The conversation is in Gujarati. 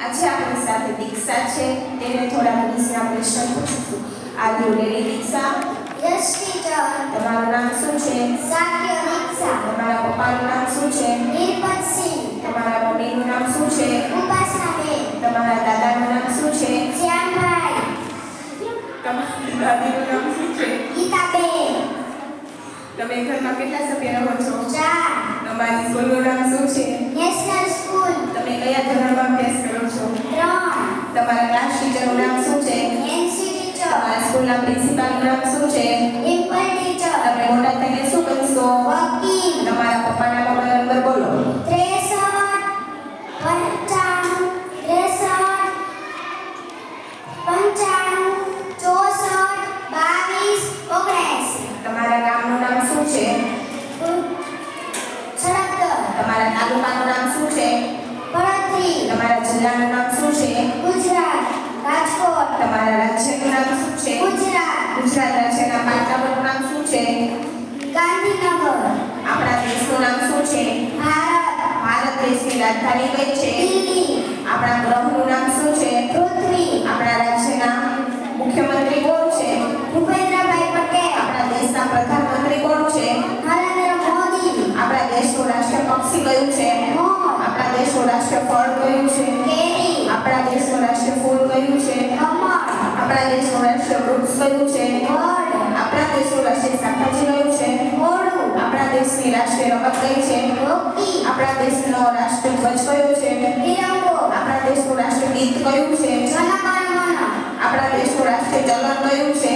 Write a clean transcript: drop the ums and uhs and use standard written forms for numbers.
આજે આપણી સાથે દીક્ષા છે, તેને થોડા ઇંગ્લિશના ક્વેશ્ચન પૂછીશું. Are you ready Diksha? Yes teacher. તમારું નામ શું છે? સાક્ય દીક્ષા. તમારા પપ્પાનું નામ શું છે? નિર્પતસિંહ. તમારા મમ્મીનું નામ શું છે? ઉપાસનાબેન. તમારા દાદાનું નામ શું છે? શ્યામભાઈ. તમારી દાદીનું નામ શું છે? ગીતાબેન. તમે ઘરમાં કેટલા સભ્ય રહો છો? 4. તમારી સ્કૂલનું નામ શું છે? National school. તમે કયા ધોરણમાં અભ્યાસ કરો છો? 3. તમારા ક્લાસ ટીચરનું નામ શું છે? NC teacher. તમારા સ્કૂલના પ્રિન્સિપાલનું નામ શું છે? ડિમ્પલ ટીચર. તમે મોટા થઈને શું બનશો? વકીલ. તમારા પપ્પાના મોબાઈલ નંબર બોલો. 63 55 63 55 64 22 79. તમારા ગામનું નામ શું છે? સડકદર. તમારા તાલુકાનું નામ શું છે? પડત્રી. તમારા જિલ્લાનું નામ શું છે? ગુજરાત. રાજકોટ. તમારા રાજ્યનું નામ શું છે? ગુજરાત. ગુજરાત રાજ્યના પાંચમા નંબરનું નામ શું છે? ગાંધીનગર. આપણા દેશનું નામ શું છે? ભારત. ભારત દેશની રાજધાની કઈ છે? દિલ્હી. આપણા ગ્રહનું નામ શું છે? પૃથ્વી. આપણા રાજ્યના મુખ્યમંત્રી કોણ છે? ભૂપેન્દ્રભાઈ પટેલ. આપણા દેશના પ્રધાનમંત્રી કોણ છે? નરેન્દ્ર મોદી. આપણા દેશનું રાષ્ટ્રીય પક્ષી કયું છે? મોર. આપણા દેશનું રાષ્ટ્રીય ફળ કયું છે? કેરી. આપણા દેશનું રાષ્ટ્રીય ફૂલ કયું છે? કમળ. આપણા દેશનું રાષ્ટ્રીય વૃક્ષ કયું છે? વડ. આપણા દેશનું રાષ્ટ્રીય શાકભાજી કયું છે? મોડું. આપણા દેશની રાષ્ટ્રીય રમત કઈ છે? હોકી. આપણા દેશનો રાષ્ટ્રીય ધ્વજ કયો છે? તિરંગો. આપણા દેશનું રાષ્ટ્રીય ગીત કયું છે? જનગણ મન. આપણા દેશનું રાષ્ટ્રીય ચલણ કયું છે?